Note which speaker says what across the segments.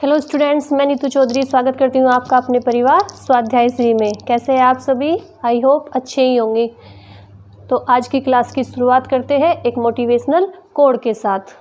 Speaker 1: Hello students, मैं नीतू चौधरी स्वागत करती हूँ आपका अपने परिवार स्वाध्याय श्री में। कैसे हैं आप सभी? आई होप अच्छे ही होंगे। तो आज की क्लास की शुरुआत करते हैं एक मोटिवेशनल कोड के साथ।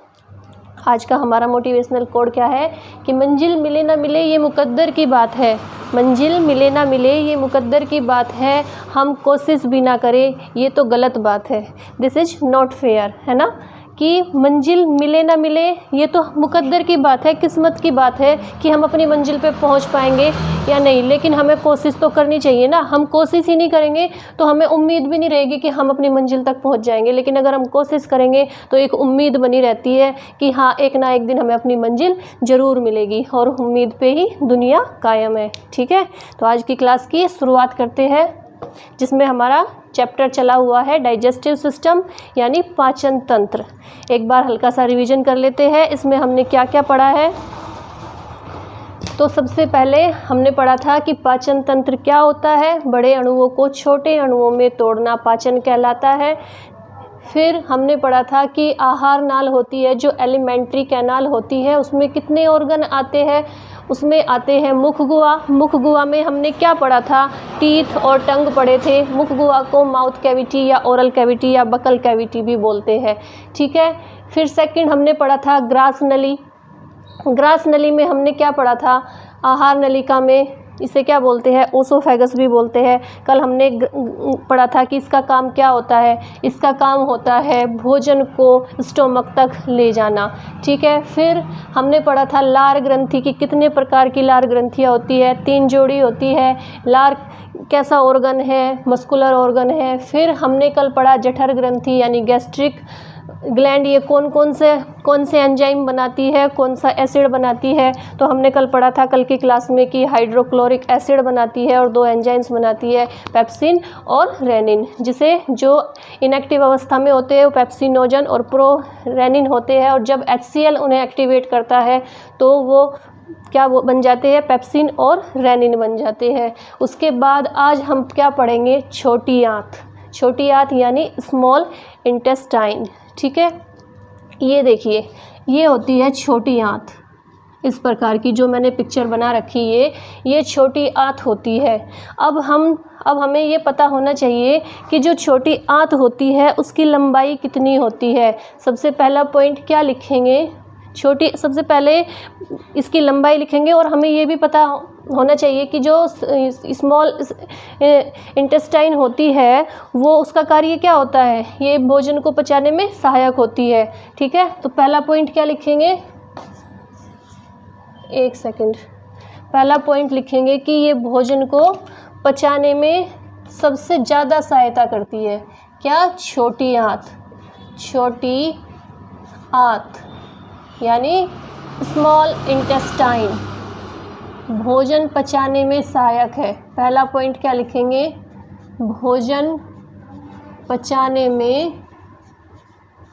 Speaker 1: आज का हमारा मोटिवेशनल कोड क्या है कि मंजिल मिले ना मिले ये मुकद्दर की बात है। मंजिल मिले ना मिले ये मुकद्दर की बात है, हम कोशिश भी ना करें ये तो गलत बात है। दिस इज़ नॉट फेयर, है ना। कि मंजिल मिले ना मिले ये तो मुकद्दर की बात है, किस्मत की बात है कि हम अपनी मंजिल पे पहुंच पाएंगे या नहीं, लेकिन हमें कोशिश तो करनी चाहिए ना। हम कोशिश ही नहीं करेंगे तो हमें उम्मीद भी नहीं रहेगी कि हम अपनी मंजिल तक पहुंच जाएंगे, लेकिन अगर हम कोशिश करेंगे तो एक उम्मीद बनी रहती है कि हाँ, एक ना एक दिन हमें अपनी मंजिल ज़रूर मिलेगी, और उम्मीद पे ही दुनिया कायम है। ठीक है, तो आज की क्लास की शुरुआत करते हैं, जिसमें हमारा चैप्टर चला हुआ है डाइजेस्टिव सिस्टम यानी पाचन तंत्र। एक बार हल्का सा रिवीजन कर लेते हैं, इसमें हमने क्या क्या पढ़ा है। तो सबसे पहले हमने पढ़ा था कि पाचन तंत्र क्या होता है। बड़े अणुओं को छोटे अणुओं में तोड़ना पाचन कहलाता है। फिर हमने पढ़ा था कि आहार नाल होती है जो एलिमेंट्री कैनाल होती है, उसमें कितने ऑर्गन आते हैं। उसमें आते हैं मुख गुहा। मुख गुहा में हमने क्या पढ़ा था? टीथ और टंग पढ़े थे। मुख गुहा को माउथ कैविटी या ओरल कैविटी या बकल कैविटी भी बोलते हैं। ठीक है, फिर सेकंड हमने पढ़ा था ग्रास नली। ग्रास नली में हमने क्या पढ़ा था? आहार नलिका में इसे क्या बोलते हैं? ओसोफेगस भी बोलते हैं। कल हमने पढ़ा था कि इसका काम क्या होता है। इसका काम होता है भोजन को स्टोमक तक ले जाना। ठीक है, फिर हमने पढ़ा था लार ग्रंथि की कितने प्रकार की लार ग्रंथियाँ होती है। 3 जोड़ी होती है। लार कैसा ऑर्गन है? मस्कुलर ऑर्गन है। फिर हमने कल पढ़ा जठर ग्रंथि यानी गैस्ट्रिक ग्लैंड, ये कौन से एंजाइम बनाती है, कौन सा एसिड बनाती है। तो हमने कल पढ़ा था कल की क्लास में कि हाइड्रोक्लोरिक एसिड बनाती है और 2 एंजाइम्स बनाती है, पेप्सिन और रेनिन। जिसे जो इनएक्टिव अवस्था में होते हैं वो पेप्सिनोजन और प्रोरेनिन होते हैं, और जब HCl उन्हें एक्टिवेट करता है तो वो क्या वो बन जाते हैं? पेप्सिन और रेनिन बन जाते हैं। उसके बाद आज हम क्या पढ़ेंगे? छोटी आंत। छोटी आंत यानी स्मॉल इंटेस्टाइन। ठीक है, ये देखिए, ये होती है छोटी आंत। इस प्रकार की जो मैंने पिक्चर बना रखी है ये छोटी आंत होती है। अब हमें ये पता होना चाहिए कि जो छोटी आंत होती है उसकी लंबाई कितनी होती है। सबसे पहला पॉइंट क्या लिखेंगे? सबसे पहले इसकी लंबाई लिखेंगे, और हमें ये भी पता होना चाहिए कि जो स्मॉल इंटेस्टाइन होती है वो उसका कार्य क्या होता है। ये भोजन को पचाने में सहायक होती है। ठीक है, तो पहला पॉइंट क्या लिखेंगे? एक सेकंड। पहला पॉइंट लिखेंगे कि ये भोजन को पचाने में सबसे ज़्यादा सहायता करती है। क्या? छोटी आंत। छोटी आंत यानी स्मॉल इंटेस्टाइन भोजन पचाने में सहायक है। पहला पॉइंट क्या लिखेंगे? भोजन पचाने में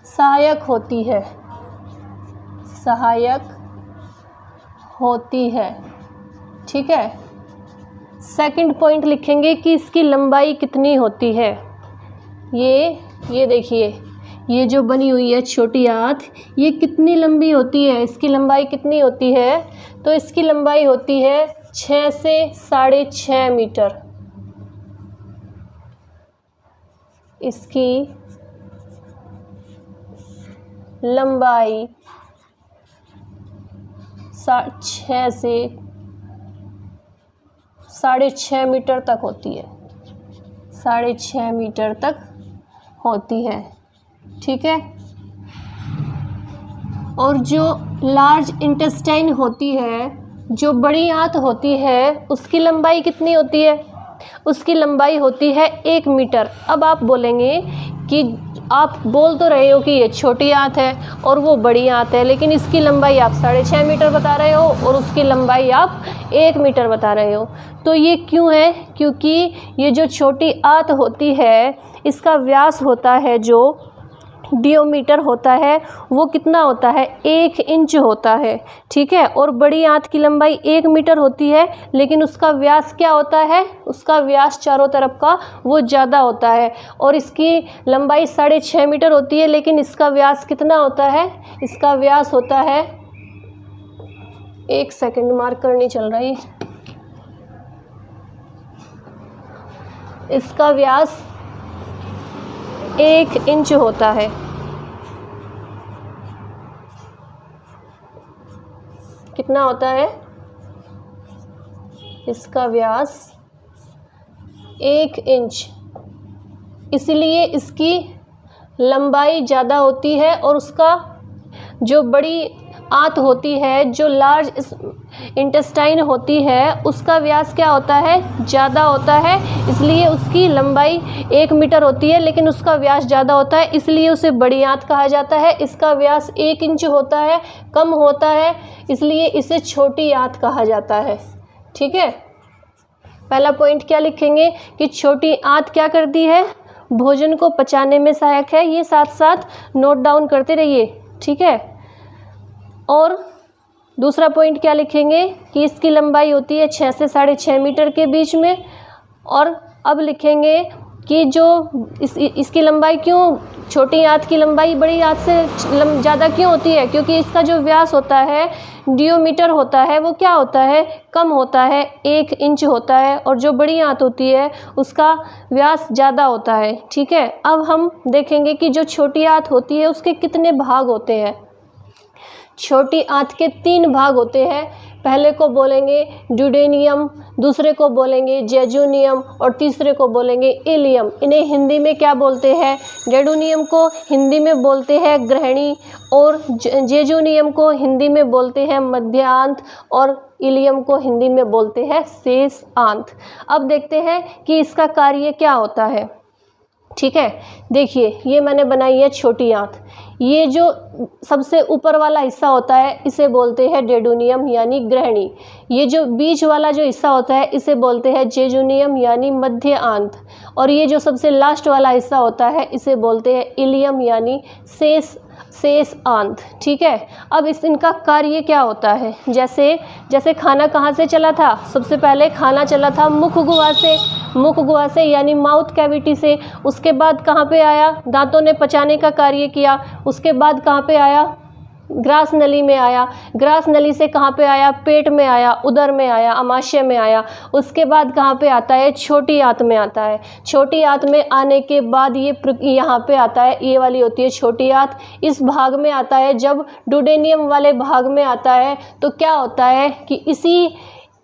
Speaker 1: सहायक होती है। सहायक होती है। ठीक है, सेकंड पॉइंट लिखेंगे कि इसकी लंबाई कितनी होती है। ये देखिए, ये जो बनी हुई है छोटी आंत, ये कितनी लंबी होती है? इसकी लंबाई कितनी होती है? तो इसकी लंबाई होती है 6 से 6.5 मीटर। इसकी लंबाई 6 से 6.5 मीटर तक होती है। 6.5 मीटर तक होती है। ठीक है, और जो लार्ज इंटेस्टाइन होती है, जो बड़ी आंत होती है, उसकी लंबाई कितनी होती है? उसकी लंबाई होती है 1 मीटर। अब आप बोलेंगे कि आप बोल तो रहे हो कि ये छोटी आंत है और वो बड़ी आंत है, लेकिन इसकी लंबाई आप 6.5 मीटर बता रहे हो और उसकी लंबाई आप 1 मीटर बता रहे हो। तो ये क्यों है? क्योंकि ये जो छोटी आंत होती है इसका व्यास होता है, जो डियोमीटर होता है, वो कितना होता है? 1 इंच होता है। ठीक है, और बड़ी आंत की लंबाई 1 मीटर होती है, लेकिन उसका व्यास क्या होता है? उसका व्यास चारों तरफ का वो ज़्यादा होता है, और इसकी लंबाई 6.5 मीटर होती है, लेकिन इसका व्यास कितना होता है? इसका व्यास होता है 1 सेकंड, मार्कर नहीं चल रही। इसका व्यास 1 इंच होता है। कितना होता है? इसका व्यास 1 इंच, इसलिए इसकी लंबाई ज़्यादा होती है और उसका जो बड़ी आंत होती है, जो लार्ज इंटेस्टाइन होती है, उसका व्यास क्या होता है? ज़्यादा होता है, इसलिए उसकी लंबाई 1 मीटर होती है, लेकिन उसका व्यास ज़्यादा होता है, इसलिए उसे बड़ी आंत कहा जाता है। इसका व्यास 1 इंच होता है, कम होता है, इसलिए इसे छोटी आंत कहा जाता है। ठीक है, पहला पॉइंट क्या लिखेंगे कि छोटी आंत क्या करती है? भोजन को पचाने में सहायक है। ये साथ साथ नोट डाउन करते रहिए। ठीक है, और दूसरा पॉइंट क्या लिखेंगे कि इसकी लंबाई होती है 6 से 6.5 मीटर के बीच में। और अब लिखेंगे कि जो इसकी लंबाई क्यों, छोटी आंत की लंबाई बड़ी आंत से ज़्यादा क्यों होती है? क्योंकि इसका जो व्यास होता है, डियोमीटर होता है, वो क्या होता है? कम होता है, 1 इंच होता है, और जो बड़ी आंत होती है उसका व्यास ज़्यादा होता है। ठीक है, अब हम देखेंगे कि जो छोटी आंत होती है उसके कितने भाग होते हैं। छोटी आंत के 3 भाग होते हैं। पहले को बोलेंगे ड्यूडेनियम, दूसरे को बोलेंगे जेजुनियम और तीसरे को बोलेंगे इलियम। इन्हें हिंदी में क्या बोलते हैं? ड्यूडेनियम को हिंदी में बोलते हैं ग्रहणी, और जेजुनियम को हिंदी में बोलते हैं मध्य आंत, और इलियम को हिंदी में बोलते हैं शेष आंत। अब देखते हैं कि इसका कार्य क्या होता है। ठीक है, देखिए ये मैंने बनाई है छोटी आंत। ये जो सबसे ऊपर वाला हिस्सा होता है इसे बोलते हैं ड्यूडेनियम यानी ग्रहणी। ये जो बीच वाला जो हिस्सा होता है इसे बोलते हैं जेजुनियम यानी मध्य आंत, और ये जो सबसे लास्ट वाला हिस्सा होता है इसे बोलते हैं इलियम यानी शेष आंत। ठीक है, अब इनका कार्य क्या होता है? जैसे खाना कहाँ से चला था? सबसे पहले खाना चला था मुख गुहा से यानी माउथ कैविटी से। उसके बाद कहाँ पे आया? दांतों ने पचाने का कार्य किया। उसके बाद कहाँ पे आया? ग्रास नली में आया। ग्रास नली से कहाँ पे आया? पेट में आया, उदर में आया, आमाशय में आया। उसके बाद कहाँ पे आता है? छोटी आंत में आता है। छोटी आंत में आने के बाद ये यहाँ पे आता है, ये वाली होती है छोटी आंत। इस भाग में आता है, जब ड्यूडेनियम वाले भाग में आता है तो क्या होता है कि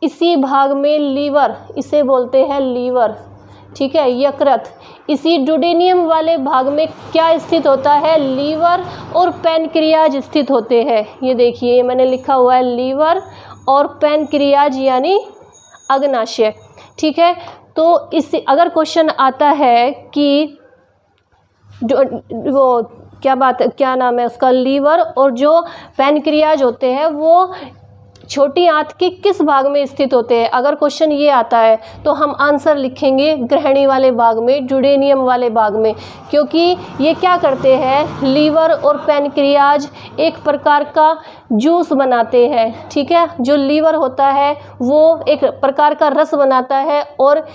Speaker 1: इसी भाग में लीवर, इसे बोलते हैं लीवर। ठीक है, यकृत। इसी ड्यूडेनियम वाले भाग में क्या स्थित होता है? लीवर और पैनक्रियाज स्थित होते हैं। ये देखिए मैंने लिखा हुआ है लीवर और पैनक्रियाज यानी अग्नाशय। ठीक है, तो इससे अगर क्वेश्चन आता है कि वो क्या नाम है उसका, लीवर और जो पैनक्रियाज होते हैं वो छोटी आंत के किस भाग में स्थित होते हैं, अगर क्वेश्चन ये आता है तो हम आंसर लिखेंगे ग्रहणी वाले भाग में, ड्यूडेनियम वाले भाग में। क्योंकि ये क्या करते हैं, लीवर और पैनक्रियाज एक प्रकार का जूस बनाते हैं। ठीक है, जो लीवर होता है वो एक प्रकार का रस बनाता है और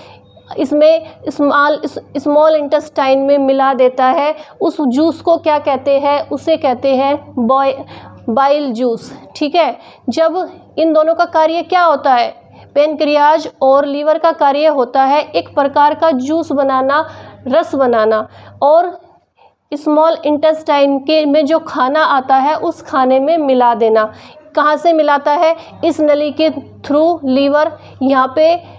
Speaker 1: इसमें स्मॉल इंटेस्टाइन में मिला देता है। उस जूस को क्या कहते हैं? उसे कहते हैं बाइल जूस। ठीक है, जब इन दोनों का कार्य क्या होता है, पैनक्रियाज और लीवर का कार्य होता है एक प्रकार का जूस बनाना, रस बनाना, और स्मॉल इंटेस्टाइन के में जो खाना आता है उस खाने में मिला देना। कहाँ से मिलाता है? इस नली के थ्रू लीवर यहाँ पे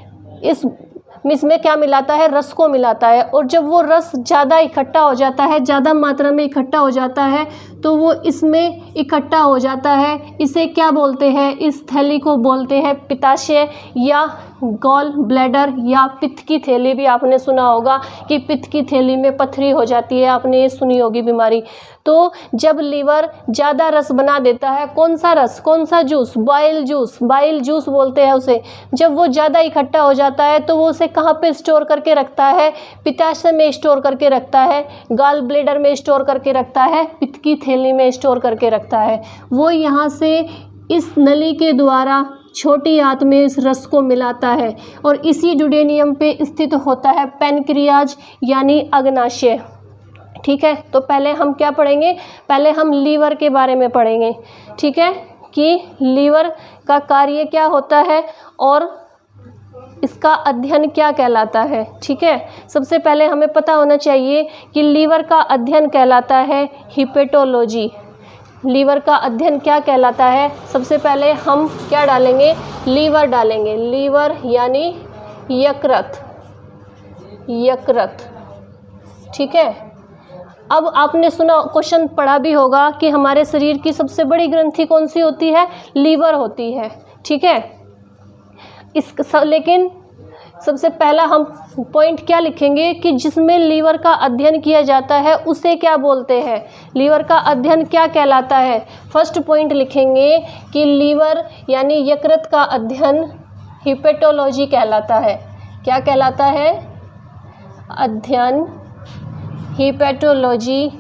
Speaker 1: इसमें क्या मिलाता है? रस को मिलाता है। और जब वो रस ज़्यादा इकट्ठा हो जाता है, ज़्यादा मात्रा में इकट्ठा हो जाता है तो वो इसमें इकट्ठा हो जाता है। इसे क्या बोलते हैं? इस थैली को बोलते हैं पित्ताशय या गॉल ब्लैडर या पित्त की थैली। भी आपने सुना होगा कि पित्त की थैली में पथरी हो जाती है, आपने ये सुनी होगी बीमारी। तो जब लीवर ज़्यादा रस बना देता है, कौन सा रस, कौन सा जूस? बाइल जूस बोलते हैं उसे। जब वो ज़्यादा इकट्ठा हो जाता है तो वो उसे कहाँ पे स्टोर करके रखता है? पित्ताशय में स्टोर करके रखता है, गॉल ब्लैडर में स्टोर करके रखता है, पित्त की थैली में स्टोर करके रखता है। वो यहाँ से इस नली के द्वारा छोटी आंत में इस रस को मिलाता है और इसी ड्यूडेनियम पे स्थित होता है पैनक्रियाज यानी अग्नाशय। ठीक है, तो पहले हम क्या पढ़ेंगे? पहले हम लीवर के बारे में पढ़ेंगे। ठीक है, कि लीवर का कार्य क्या होता है और इसका अध्ययन क्या कहलाता है। ठीक है, सबसे पहले हमें पता होना चाहिए कि लीवर का अध्ययन कहलाता है हिपेटोलॉजी। लीवर का अध्ययन क्या कहलाता है? सबसे पहले हम क्या डालेंगे? लीवर डालेंगे। लीवर यानी यकृत, यकृत। ठीक है, अब आपने सुना, क्वेश्चन पढ़ा भी होगा कि हमारे शरीर की सबसे बड़ी ग्रंथि कौन सी होती है? लीवर होती है। ठीक है, लेकिन सबसे पहला हम पॉइंट क्या लिखेंगे कि जिसमें लीवर का अध्ययन किया जाता है उसे क्या बोलते हैं? लीवर का अध्ययन क्या कहलाता है? फर्स्ट पॉइंट लिखेंगे कि लीवर यानी यकृत का अध्ययन हिपेटोलॉजी कहलाता है। क्या कहलाता है? अध्ययन हिपेटोलॉजी,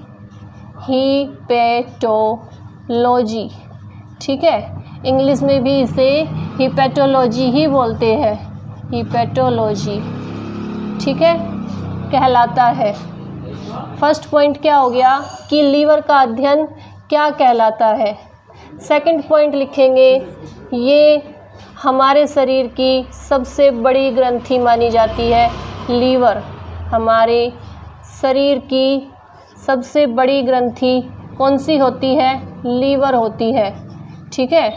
Speaker 1: हिपेटोलॉजी। ठीक है, इंग्लिश में भी इसे हिपेटोलॉजी ही बोलते हैं, हिपेटोलॉजी। ठीक है, कहलाता है। फर्स्ट पॉइंट क्या हो गया कि लीवर का अध्ययन क्या कहलाता है। सेकंड पॉइंट लिखेंगे, ये हमारे शरीर की सबसे बड़ी ग्रंथि मानी जाती है। लीवर हमारे शरीर की सबसे बड़ी ग्रंथि कौन सी होती है? लीवर होती है। ठीक है,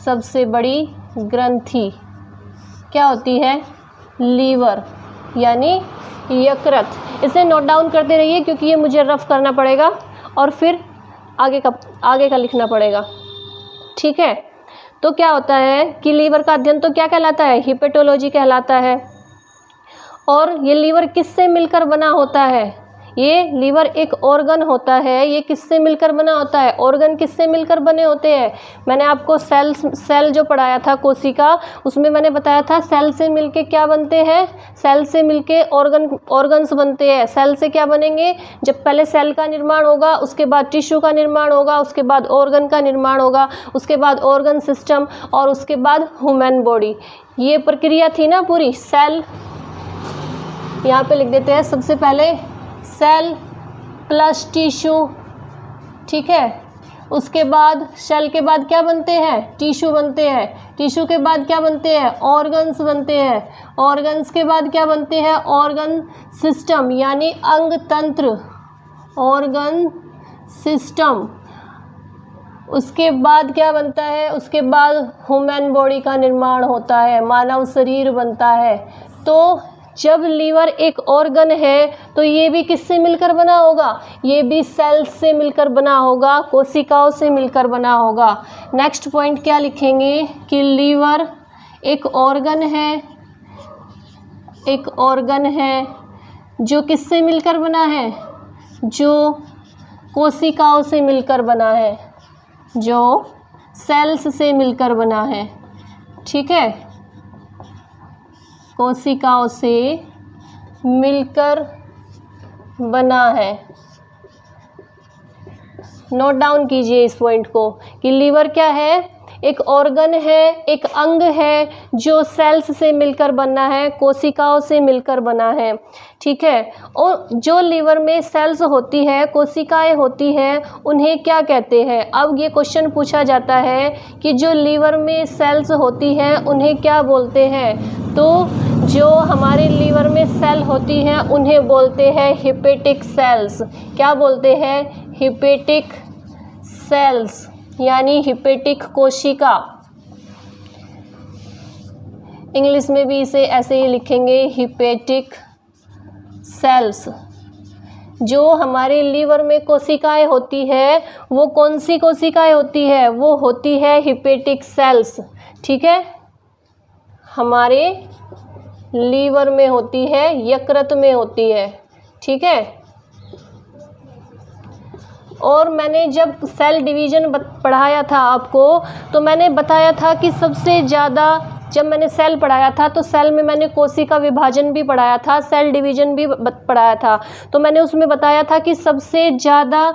Speaker 1: सबसे बड़ी ग्रंथि क्या होती है? लीवर यानी यकृत। इसे नोट डाउन करते रहिए क्योंकि ये मुझे रफ करना पड़ेगा और फिर आगे का लिखना पड़ेगा। ठीक है, तो क्या होता है कि लीवर का अध्ययन तो क्या कहलाता है? हिपेटोलॉजी कहलाता है। और ये लीवर किससे मिलकर बना होता है? ये लीवर एक ऑर्गन होता है। ये किससे मिलकर बना होता है? ऑर्गन किससे मिलकर बने होते हैं? मैंने आपको सेल जो पढ़ाया था कोशिका, उसमें मैंने बताया था सेल से मिलके क्या बनते हैं? सेल से मिलके ऑर्गन्स बनते हैं। सेल से क्या बनेंगे? जब पहले सेल का निर्माण होगा, उसके बाद टिश्यू का निर्माण होगा, उसके बाद ऑर्गन का निर्माण होगा, उसके बाद ऑर्गन सिस्टम और उसके बाद ह्यूमन बॉडी। ये प्रक्रिया थी ना पूरी। सेल यहाँ पे लिख देते हैं। सबसे पहले सेल प्लस टिश्यू। ठीक है, उसके बाद सेल के बाद क्या बनते हैं? टिश्यू बनते हैं। टिश्यू के बाद क्या बनते हैं? ऑर्गन्स बनते हैं। ऑर्गन्स के बाद क्या बनते हैं? ऑर्गन सिस्टम यानी अंग तंत्र, ऑर्गन सिस्टम। उसके बाद क्या बनता है? उसके बाद ह्यूमन बॉडी का निर्माण होता है, मानव शरीर बनता है। तो जब लीवर एक ऑर्गन है तो ये भी किससे मिलकर बना होगा? ये भी सेल्स से मिलकर बना होगा, कोशिकाओं से मिलकर बना होगा। नेक्स्ट पॉइंट क्या लिखेंगे कि लीवर एक ऑर्गन है, एक ऑर्गन है जो किससे मिलकर बना है? जो कोशिकाओं से मिलकर बना है, जो सेल्स से मिलकर बना है। ठीक है, कोशिकाओं से मिलकर बना है। नोट डाउन कीजिए इस पॉइंट को कि लीवर क्या है? एक ऑर्गन है, एक अंग है जो सेल्स से मिलकर बना है, कोशिकाओं से मिलकर बना है। ठीक है, और जो लीवर में सेल्स होती है, कोशिकाएं होती हैं, उन्हें क्या कहते हैं? अब ये क्वेश्चन पूछा जाता है कि जो लीवर में सेल्स होती हैं उन्हें क्या बोलते हैं? तो जो हमारे लीवर में सेल होती हैं उन्हें बोलते हैं हिपेटिक सेल्स। क्या बोलते हैं? हिपेटिक सेल्स यानी हिपेटिक कोशिका। इंग्लिश में भी इसे ऐसे ही लिखेंगे, हिपेटिक सेल्स। जो हमारे लीवर में कोशिकाएं होती है वो कौन सी कोशिकाएं होती है? वो होती है हिपेटिक सेल्स। ठीक है, हमारे लीवर में होती है, यकृत में होती है। ठीक है, और मैंने जब सेल डिवीज़न पढ़ाया था आपको तो मैंने बताया था कि सबसे ज़्यादा, जब मैंने सेल पढ़ाया था तो सेल में मैंने कोशिका विभाजन भी पढ़ाया था, सेल डिवीज़न भी पढ़ाया था। तो मैंने उसमें बताया था कि सबसे ज़्यादा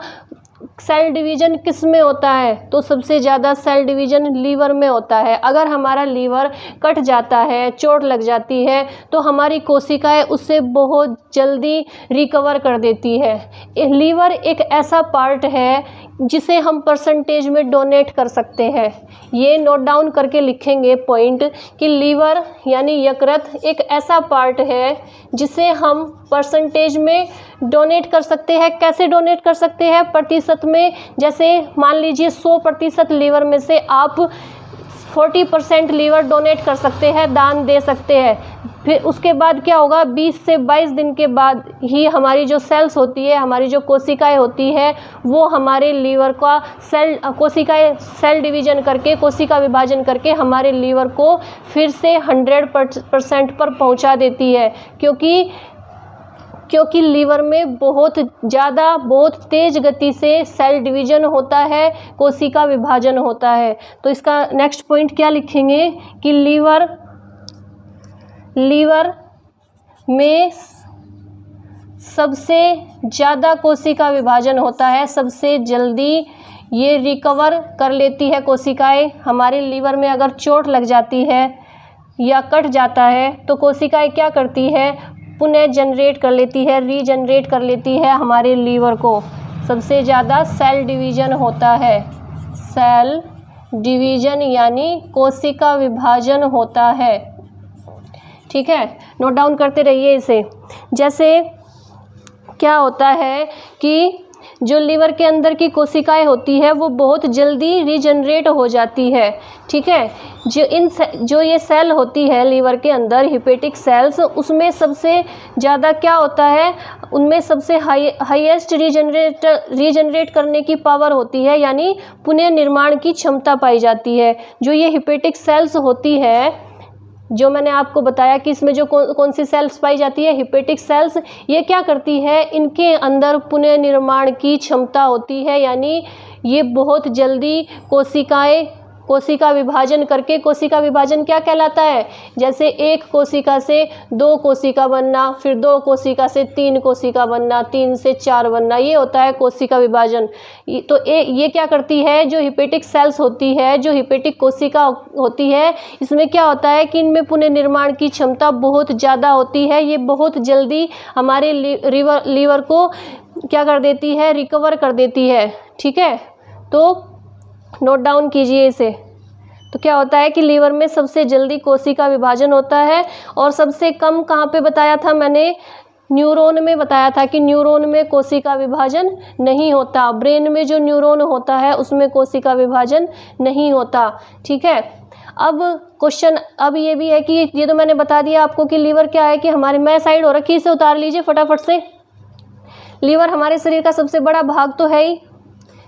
Speaker 1: सेल डिवीज़न किस में होता है? तो सबसे ज़्यादा सेल डिवीज़न लीवर में होता है। अगर हमारा लीवर कट जाता है, चोट लग जाती है, तो हमारी कोशिकाएं उससे बहुत जल्दी रिकवर कर देती है। लीवर एक ऐसा पार्ट है जिसे हम परसेंटेज में डोनेट कर सकते हैं। ये नोट डाउन करके लिखेंगे पॉइंट कि लीवर यानी यकृत एक ऐसा पार्ट है जिसे हम परसेंटेज में डोनेट कर सकते हैं। कैसे डोनेट कर सकते हैं? प्रतिशत में। जैसे मान लीजिए 100% लीवर में से आप 40% लीवर डोनेट कर सकते हैं, दान दे सकते हैं। फिर उसके बाद क्या होगा? 20 से 22 दिन के बाद ही हमारी जो सेल्स होती है, हमारी जो कोशिकाएं होती है, वो हमारे लीवर का कोशिकाएं सेल डिवीज़न करके, कोशिका विभाजन करके हमारे लीवर को फिर से 100% पर पहुंचा देती है। क्योंकि लीवर में बहुत ज़्यादा, बहुत तेज़ गति से सेल डिवीज़न होता है, कोशिका विभाजन होता है। तो इसका नेक्स्ट पॉइंट क्या लिखेंगे कि लीवर में सबसे ज़्यादा कोशिका विभाजन होता है, सबसे जल्दी ये रिकवर कर लेती है कोशिकाएं। हमारे लीवर में अगर चोट लग जाती है या कट जाता है तो कोशिकाएं क्या करती है? पुनः जनरेट कर लेती है, रीजनरेट कर लेती है हमारे लीवर को। सबसे ज़्यादा सेल डिवीज़न होता है, सेल डिवीज़न यानी कोशिका विभाजन होता है। ठीक है, नोट डाउन करते रहिए इसे। जैसे क्या होता है कि जो लीवर के अंदर की कोशिकाएं होती है वो बहुत जल्दी रीजनरेट हो जाती है। ठीक है, जो ये सेल होती है लीवर के अंदर, हिपेटिक सेल्स, उसमें सबसे ज़्यादा क्या होता है? उनमें सबसे हाईएस्ट रीजनरेट करने की पावर होती है, यानी पुनः निर्माण की क्षमता पाई जाती है। जो ये हिपेटिक सेल्स होती है, जो मैंने आपको बताया कि इसमें जो कौन सी सेल्स पाई जाती है, हिपेटिक सेल्स, ये क्या करती है? इनके अंदर पुनः निर्माण की क्षमता होती है, यानी ये बहुत जल्दी कोशिका विभाजन करके, कोशिका विभाजन क्या कहलाता है? जैसे एक कोशिका से 2 कोशिका बनना, फिर 2 कोशिका से 3 कोशिका बनना, 3 से 4 बनना, ये होता है कोशिका विभाजन। तो ये क्या करती है? जो हिपेटिक सेल्स होती है, जो हिपेटिक कोशिका होती है, इसमें क्या होता है कि इनमें पुनः निर्माण की क्षमता बहुत ज़्यादा होती है। ये बहुत जल्दी हमारे लीवर को क्या कर देती है? रिकवर कर देती है। ठीक है, तो नोट डाउन कीजिए इसे। तो क्या होता है कि लीवर में सबसे जल्दी कोशिका विभाजन होता है और सबसे कम कहाँ पे बताया था मैंने? न्यूरॉन में बताया था कि न्यूरॉन में कोशिका विभाजन नहीं होता। ब्रेन में जो न्यूरॉन होता है उसमें कोशिका विभाजन नहीं होता। ठीक है, अब क्वेश्चन अब ये भी है कि ये तो मैंने बता दिया आपको कि लीवर क्या है कि हमारे, मैं साइड हो रखी, इसे उतार लीजिए फटाफट से। लीवर हमारे शरीर का सबसे बड़ा भाग तो है ही।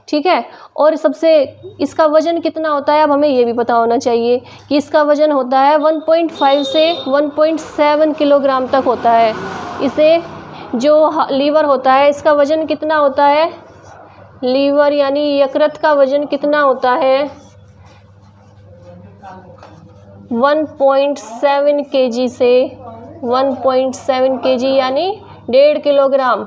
Speaker 1: ठीक है, और सबसे इसका वजन कितना होता है? अब हमें ये भी पता होना चाहिए कि इसका वजन होता है 1.5 से 1.7 किलोग्राम तक होता है। इसे जो लीवर होता है, इसका वजन कितना होता है? लीवर यानी यकृत का वजन कितना होता है? 1.7 kg से 1.7 kg यानी 1.5 किलोग्राम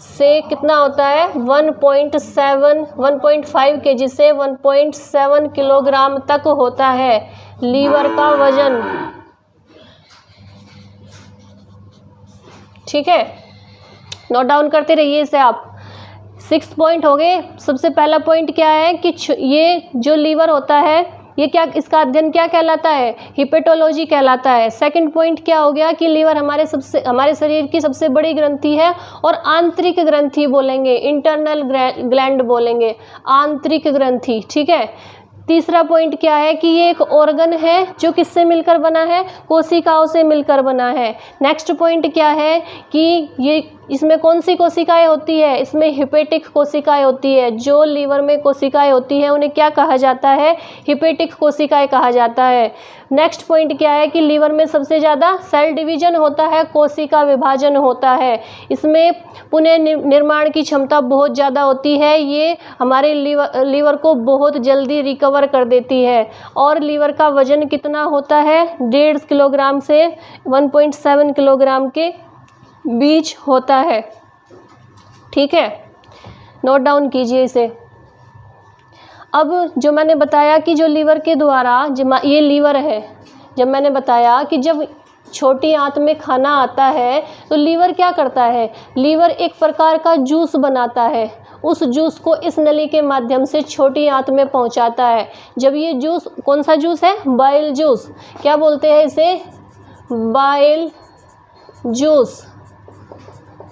Speaker 1: से कितना होता है? 1.5 kg से 1.7 किलोग्राम तक होता है लीवर का वजन। ठीक है, नोट डाउन करते रहिए इसे आप। 6 पॉइंट हो गए। सबसे पहला पॉइंट क्या है कि ये जो लीवर होता है, ये क्या, इसका अध्ययन क्या कहलाता है? हिपेटोलॉजी कहलाता है। सेकंड पॉइंट क्या हो गया कि लीवर हमारे शरीर की सबसे बड़ी ग्रंथि है और आंतरिक ग्रंथि बोलेंगे, इंटरनल ग्लैंड बोलेंगे, आंतरिक ग्रंथि। ठीक है, तीसरा पॉइंट क्या है कि ये एक ऑर्गन है जो किससे मिलकर बना है? कोशिकाओं से मिलकर बना है। नेक्स्ट पॉइंट क्या है कि इसमें कौन सी कोशिकाएं होती है? इसमें हिपेटिक कोशिकाएं होती है। जो लीवर में कोशिकाएं होती हैं उन्हें क्या कहा जाता है? हिपेटिक कोशिकाएं कहा जाता है। नेक्स्ट पॉइंट क्या है कि लीवर में सबसे ज़्यादा सेल डिवीजन होता है, कोशिका विभाजन होता है। इसमें पुनः निर्माण की क्षमता बहुत ज़्यादा होती है। ये हमारे लीवर को बहुत जल्दी रिकवर कर देती है। और लीवर का वजन कितना होता है? 1.5 किलोग्राम से 1.7 किलोग्राम के बीच होता है। ठीक है, नोट डाउन कीजिए इसे। अब जो मैंने बताया कि जो लीवर के द्वारा, ये लीवर है, जब मैंने बताया कि जब छोटी आंत में खाना आता है तो लीवर क्या करता है, लीवर एक प्रकार का जूस बनाता है, उस जूस को इस नली के माध्यम से छोटी आंत में पहुंचाता है। जब ये जूस, कौन सा जूस है, बाइल जूस, क्या बोलते हैं इसे, बाइल जूस,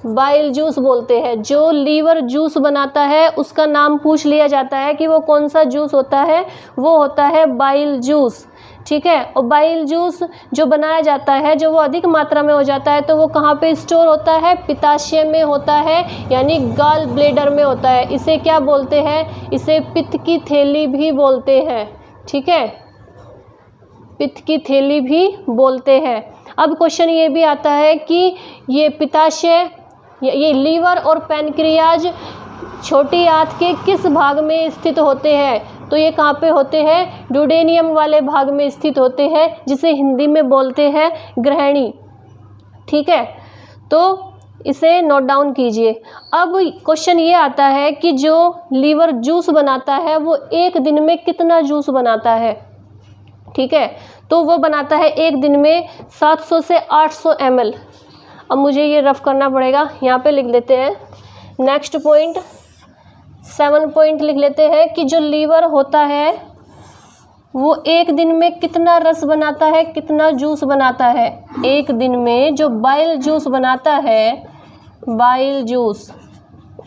Speaker 1: बाइल जूस बोलते हैं। जो लीवर जूस बनाता है उसका नाम पूछ लिया जाता है कि वो कौन सा जूस होता है, वो होता है बाइल जूस, ठीक है। और बाइल जूस जो बनाया जाता है, जो वो अधिक मात्रा में हो जाता है तो वो कहाँ पे स्टोर होता है, पित्ताशय में होता है, यानी गॉल ब्लेडर में होता है। इसे क्या बोलते हैं, इसे पित्त की थैली भी बोलते हैं, ठीक है, पित्त की थैली भी बोलते हैं। अब क्वेश्चन ये भी आता है कि ये पित्ताशय, ये लीवर और पैनक्रियाज छोटी आंत के किस भाग में स्थित होते हैं, तो ये कहाँ पे होते हैं, ड्यूडेनियम वाले भाग में स्थित होते हैं, जिसे हिंदी में बोलते हैं ग्रहणी, ठीक है। तो इसे नोट डाउन कीजिए। अब क्वेश्चन ये आता है कि जो लीवर जूस बनाता है वो एक दिन में कितना जूस बनाता है, ठीक है। तो वो बनाता है एक दिन में 700 से 800 ml। अब मुझे ये रफ करना पड़ेगा, यहाँ पे लिख लेते हैं। नेक्स्ट पॉइंट 7 पॉइंट लिख लेते हैं कि जो लीवर होता है वो एक दिन में कितना रस बनाता है, कितना जूस बनाता है। एक दिन में जो बाइल जूस बनाता है, बाइल जूस,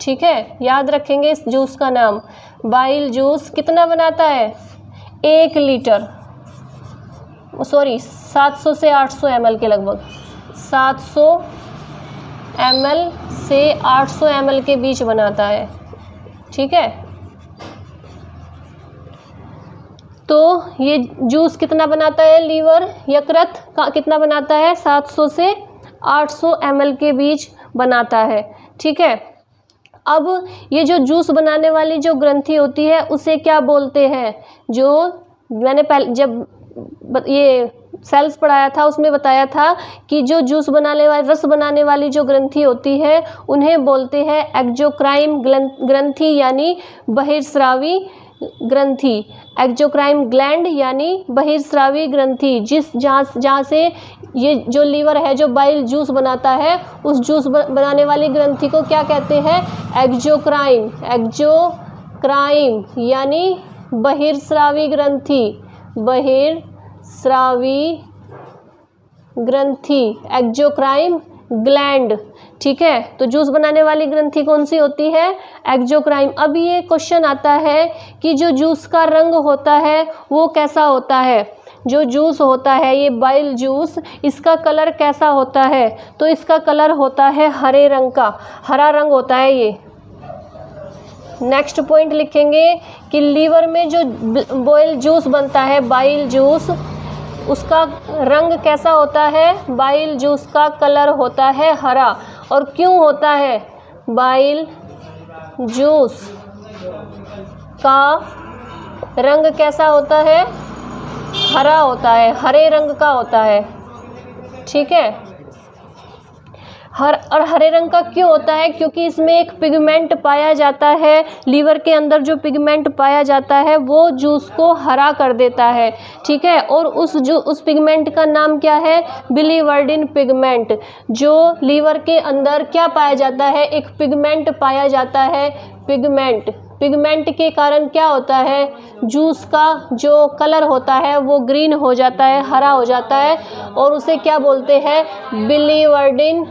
Speaker 1: ठीक है, याद रखेंगे इस जूस का नाम, बाइल जूस कितना बनाता है, 1 लीटर, सॉरी 700 से 800 ml के लगभग, 700 ml से 800 ml के बीच बनाता है, ठीक है। तो ये जूस कितना बनाता है, लीवर यकृत का कितना बनाता है, 700 से 800 ml के बीच बनाता है, ठीक है। अब ये जो जूस बनाने वाली जो ग्रंथि होती है उसे क्या बोलते हैं, जो मैंने पहले जब ये सेल्स पढ़ाया था उसमें बताया था कि जो जूस बनाने वाली, रस बनाने वाली जो ग्रंथि होती है उन्हें बोलते हैं एक्जोक्राइन ग्रंथि यानी बहिर्स्रावी ग्रंथि, एक्जोक्राइन ग्लैंड यानी बहिर्स्रावी ग्रंथि, जहाँ से ये जो लीवर है जो बाइल जूस बनाता है उस जूस बनाने वाली ग्रंथि को क्या कहते हैं, एक्जोक्राइन, एक्जोक्राइन यानी बहिर्स्रावी ग्रंथि, बहिर्स्रावी ग्रंथि, एक्जोक्राइन ग्लैंड, ठीक है। तो जूस बनाने वाली ग्रंथि कौन सी होती है, एक्जोक्राइन। अब ये क्वेश्चन आता है कि जो जूस का रंग होता है वो कैसा होता है, जो जूस होता है ये बाइल जूस, इसका कलर कैसा होता है, तो इसका कलर होता है हरे रंग का, हरा रंग होता है ये। नेक्स्ट पॉइंट लिखेंगे कि लीवर में जो बाइल जूस बनता है, बाइल जूस, उसका रंग कैसा होता है, बाइल जूस का कलर होता है हरा। और क्यों होता है, बाइल जूस का रंग कैसा होता है, हरा होता है, हरे रंग का होता है, ठीक है। और हरे रंग का क्यों होता है, क्योंकि इसमें एक पिगमेंट पाया जाता है, लीवर के अंदर जो पिगमेंट पाया जाता है वो जूस को हरा कर देता है, ठीक है। और उस पिगमेंट का नाम क्या है, बिलीवर्डिन पिगमेंट। जो लीवर के अंदर क्या पाया जाता है, एक पिगमेंट पाया जाता है, पिगमेंट के कारण क्या होता है, जूस का जो कलर होता है वो ग्रीन हो जाता है, हरा हो जाता है, और उसे क्या बोलते हैं, बिलीवर्डिन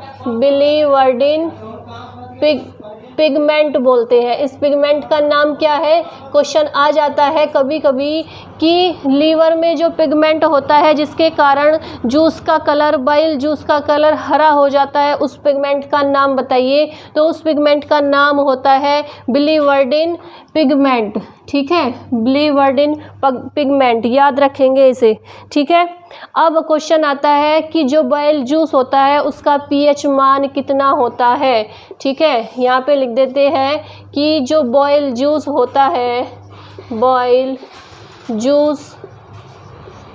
Speaker 1: पिगमेंट बोलते हैं। इस पिगमेंट का नाम क्या है, क्वेश्चन आ जाता है कभी कभी कि लीवर में जो पिगमेंट होता है जिसके कारण जूस का कलर, बाइल जूस का कलर हरा हो जाता है, उस पिगमेंट का नाम बताइए। तो उस पिगमेंट का नाम होता है बिलीवर्डिन पिगमेंट, ठीक है, बिलीवर्डिन पिगमेंट, याद रखेंगे इसे, ठीक है। अब क्वेश्चन आता है कि जो बाइल जूस होता है उसका पीएच मान कितना होता है, ठीक है। यहाँ पे लिख देते हैं कि जो बाइल जूस होता है, बाइल जूस,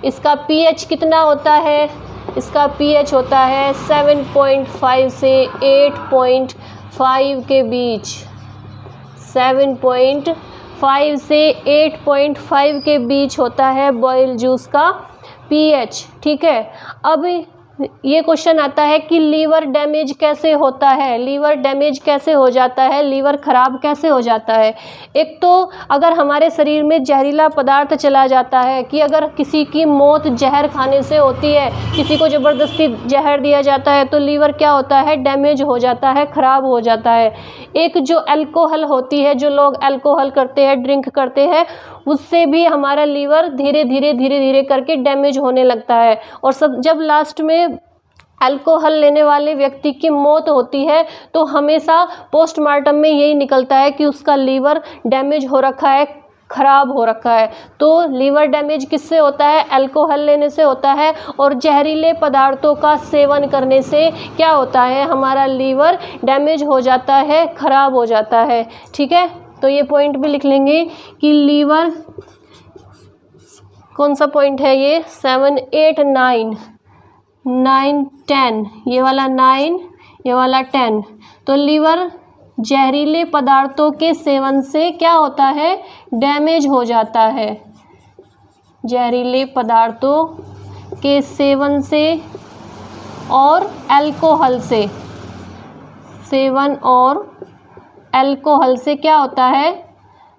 Speaker 1: इसका पीएच कितना होता है, इसका पीएच होता है 7.5 से 8.5 के बीच, 7.5 से 8.5 के बीच होता है बॉयल जूस का पीएच। ठीक है, अब ये क्वेश्चन आता है कि लीवर डैमेज कैसे होता है, लीवर डैमेज कैसे हो जाता है, लीवर ख़राब कैसे हो जाता है। एक तो अगर हमारे शरीर में जहरीला पदार्थ चला जाता है, कि अगर किसी की मौत जहर खाने से होती है, किसी को ज़बरदस्ती जहर दिया जाता है, तो लीवर क्या होता है, डैमेज हो जाता है, ख़राब हो जाता है। एक जो अल्कोहल होती है, जो लोग अल्कोहल करते हैं, ड्रिंक करते हैं, उससे भी हमारा लीवर धीरे धीरे करके डैमेज होने लगता है। और सब जब लास्ट में अल्कोहल लेने वाले व्यक्ति की मौत होती है, तो हमेशा पोस्टमार्टम में यही निकलता है कि उसका लीवर डैमेज हो रखा है, ख़राब हो रखा है। तो लीवर डैमेज किससे होता है, अल्कोहल लेने से होता है, और जहरीले पदार्थों का सेवन करने से क्या होता है, हमारा लीवर डैमेज हो जाता है, ख़राब हो जाता है। ठीक है, तो ये पॉइंट भी लिख लेंगे कि लीवर, कौन सा पॉइंट है ये, 7, 8, 9, 10, ये वाला 9, ये वाला 10। तो लीवर जहरीले पदार्थों के सेवन से क्या होता है, डैमेज हो जाता है। जहरीले पदार्थों के सेवन से और अल्कोहल से, सेवन और अल्कोहल से क्या होता है,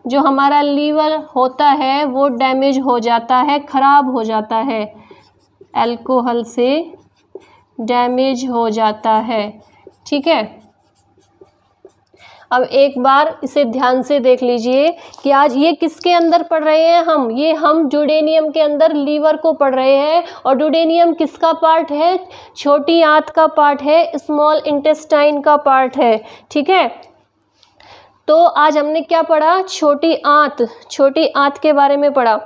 Speaker 1: जो हमारा लीवर होता है वो डैमेज हो जाता है, ख़राब हो जाता है। अल्कोहल से डैमेज हो जाता है। ठीक है, अब एक बार इसे ध्यान से देख लीजिए कि आज ये किसके अंदर पढ़ रहे हैं हम, ये हम ड्यूडेनियम के अंदर लीवर को पढ़ रहे हैं। और ड्यूडेनियम किसका पार्ट है, छोटी आंत का पार्ट है, स्मॉल इंटेस्टाइन का पार्ट है। ठीक है, तो आज हमने क्या पढ़ा, छोटी आंत के बारे में पढ़ा।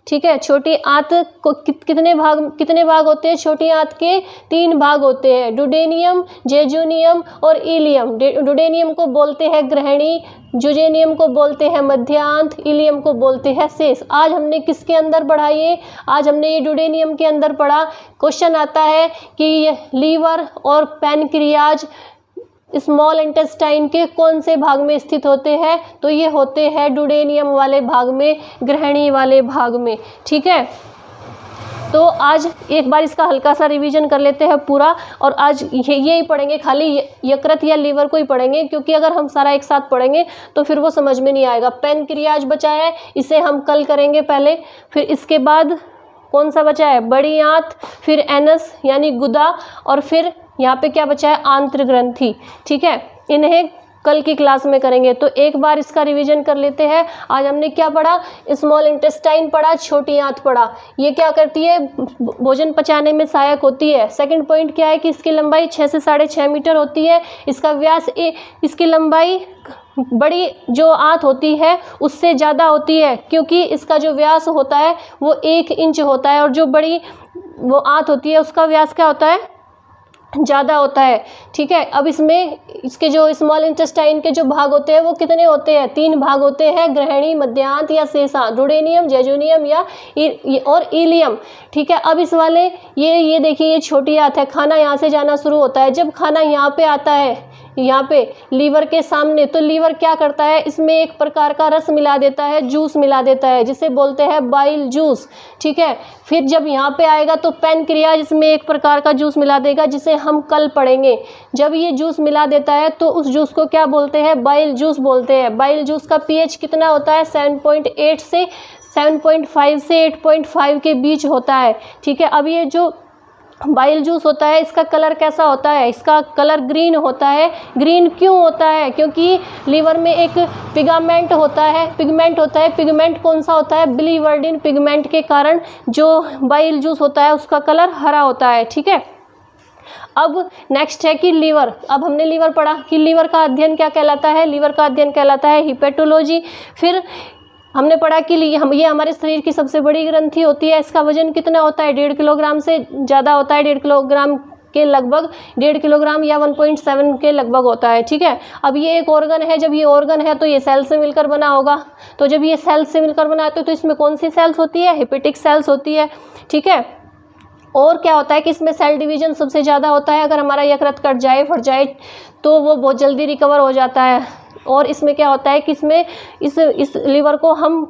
Speaker 1: ठीक है, छोटी आंत को कितने भाग होते हैं, छोटी आंत के 3 भाग होते हैं, ड्यूडेनियम, जेजुनियम और इलियम। ड्यूडेनियम को बोलते हैं ग्रहणी, जुजेनियम को बोलते हैं मध्य आंत, इलियम को बोलते हैं शेष। आज हमने किसके अंदर पढ़ा ये, आज हमने ये ड्यूडेनियम के अंदर पढ़ा। क्वेश्चन आता है कि ये लीवर और पैनक्रियाज स्मॉल इंटेस्टाइन के कौन से भाग में स्थित होते हैं, तो ये होते हैं ड्यूडेनियम वाले भाग में, ग्रहणी वाले भाग में। ठीक है, तो आज एक बार इसका हल्का सा रिवीजन कर लेते हैं पूरा, और आज यही पढ़ेंगे, खाली यकृत या लीवर को ही पढ़ेंगे, क्योंकि अगर हम सारा एक साथ पढ़ेंगे तो फिर वो समझ में नहीं आएगा। पैनक्रियाज बचा है, इसे हम कल करेंगे पहले, फिर इसके बाद कौन सा बचा है, बड़ी आंत, फिर एनस यानी गुदा, और फिर यहाँ पे क्या बचा है, आंत्र ग्रंथि। ठीक है, इन्हें कल की क्लास में करेंगे। तो एक बार इसका रिवीजन कर लेते हैं। आज हमने क्या पढ़ा, स्मॉल इंटेस्टाइन पढ़ा, छोटी आंत पढ़ा। ये क्या करती है, भोजन पचाने में सहायक होती है। सेकंड पॉइंट क्या है कि इसकी लंबाई 6 से 6.5 मीटर होती है। इसका व्यास इसकी लंबाई बड़ी जो आंत होती है उससे ज़्यादा होती है, क्योंकि इसका जो व्यास होता है वो 1 इंच होता है, और जो बड़ी वो आंत होती है उसका व्यास क्या होता है, ज़्यादा होता है। ठीक है, अब इसमें इसके जो स्मॉल इंटेस्टाइन के जो भाग होते हैं वो कितने होते हैं, 3 भाग होते हैं, ग्रहणी, मध्यांत या शेषांत, ड्यूडेनियम, जेजुनियम या और इलियम। ठीक है, अब इस वाले ये देखिए, ये छोटी आंत है, खाना यहाँ से जाना शुरू होता है। जब खाना यहाँ पे आता है, यहाँ पे लीवर के सामने, तो लीवर क्या करता है, इसमें एक प्रकार का रस मिला देता है, जूस मिला देता है, जिसे बोलते हैं बाइल जूस। ठीक है, फिर जब यहाँ पे आएगा तो पैनक्रियाज इसमें एक प्रकार का जूस मिला देगा, जिसे हम कल पढ़ेंगे। जब ये जूस मिला देता है तो उस जूस को क्या बोलते हैं, बाइल जूस बोलते हैं। बाइल जूस का पीएच कितना होता है, 7.5 से 8.5 के बीच होता है। ठीक है, अब ये जो बाइल जूस होता है इसका कलर कैसा होता है, इसका कलर ग्रीन होता है। ग्रीन क्यों होता है, क्योंकि लीवर में एक पिगमेंट होता है, पिगमेंट कौन सा होता है, बिलीवर्डिन पिगमेंट के कारण जो बाइल जूस होता है उसका कलर हरा होता है। ठीक है, अब नेक्स्ट है कि लीवर। अब हमने लीवर पढ़ा कि लीवर का अध्ययन क्या कहलाता है, लीवर का अध्ययन कहलाता है हिपेटोलॉजी। फिर हमने पढ़ा कि ये हमारे शरीर की सबसे बड़ी ग्रंथि होती है। इसका वजन कितना होता है, 1.5 किलोग्राम से ज़्यादा होता है, 1.5 किलोग्राम के लगभग, 1.5 किलोग्राम या 1.7 के लगभग होता है। ठीक है, अब ये एक ऑर्गन है, जब ये ऑर्गन है तो ये सेल से मिलकर बना होगा। तो जब ये सेल से मिलकर बना है तो इसमें कौन सी सेल्स होती है, हेपेटिक सेल्स होती है। ठीक है, और क्या होता है कि इसमें सेल डिवीजन सबसे ज़्यादा होता है। अगर हमारा यकृत कट जाए, फट जाए, तो वो बहुत जल्दी रिकवर हो जाता है। और इसमें क्या होता है कि इसमें इस लीवर को हम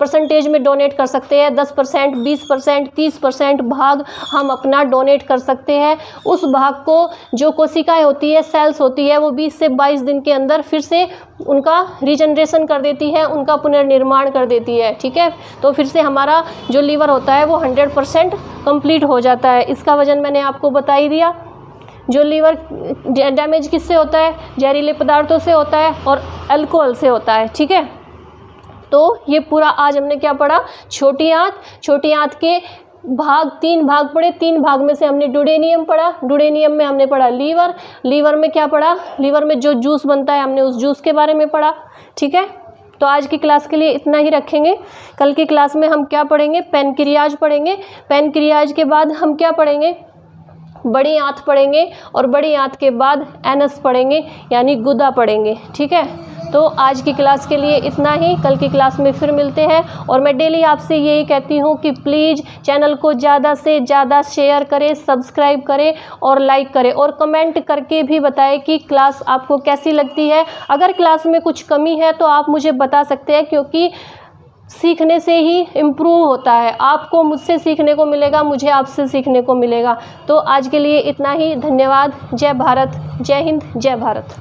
Speaker 1: परसेंटेज में डोनेट कर सकते हैं। 10%, 20%, 30% भाग हम अपना डोनेट कर सकते हैं। उस भाग को जो कोशिकाएं होती है, सेल्स होती है, वो 20 से 22 दिन के अंदर फिर से उनका रीजनरेशन कर देती है, उनका पुनर्निर्माण कर देती है। ठीक है, तो फिर से हमारा जो लीवर होता है वो 100% कंप्लीट हो जाता है। इसका वजन मैंने आपको बता ही दिया। जो लीवर डैमेज किससे होता है? जहरीले पदार्थों से होता है और अल्कोहल से होता है। ठीक है, तो ये पूरा आज हमने क्या पढ़ा? छोटी आंत के भाग 3 भाग पढ़े। 3 भाग में से हमने डुडेनियम पढ़ा। डुडेनियम में हमने पढ़ा लीवर में क्या पढ़ा? लीवर में जो जूस बनता है हमने उस जूस के बारे में पढ़ा। ठीक है, तो आज की क्लास के लिए इतना ही रखेंगे। कल की क्लास में हम क्या पढ़ेंगे? पैनक्रियाज पढ़ेंगे। पैनक्रियाज के बाद हम क्या पढ़ेंगे? बड़ी आंत पढ़ेंगे और बड़ी आंत के बाद एनस पढ़ेंगे, यानी गुदा पढ़ेंगे। ठीक है, तो आज की क्लास के लिए इतना ही। कल की क्लास में फिर मिलते हैं। और मैं डेली आपसे यही कहती हूँ कि प्लीज़ चैनल को ज़्यादा से ज़्यादा शेयर करें, सब्सक्राइब करें और लाइक करें, और कमेंट करके भी बताएं कि क्लास आपको कैसी लगती है। अगर क्लास में कुछ कमी है तो आप मुझे बता सकते हैं, क्योंकि सीखने से ही इम्प्रूव होता है। आपको मुझसे सीखने को मिलेगा, मुझे आपसे सीखने को मिलेगा। तो आज के लिए इतना ही। धन्यवाद। जय भारत, जय हिंद, जय भारत।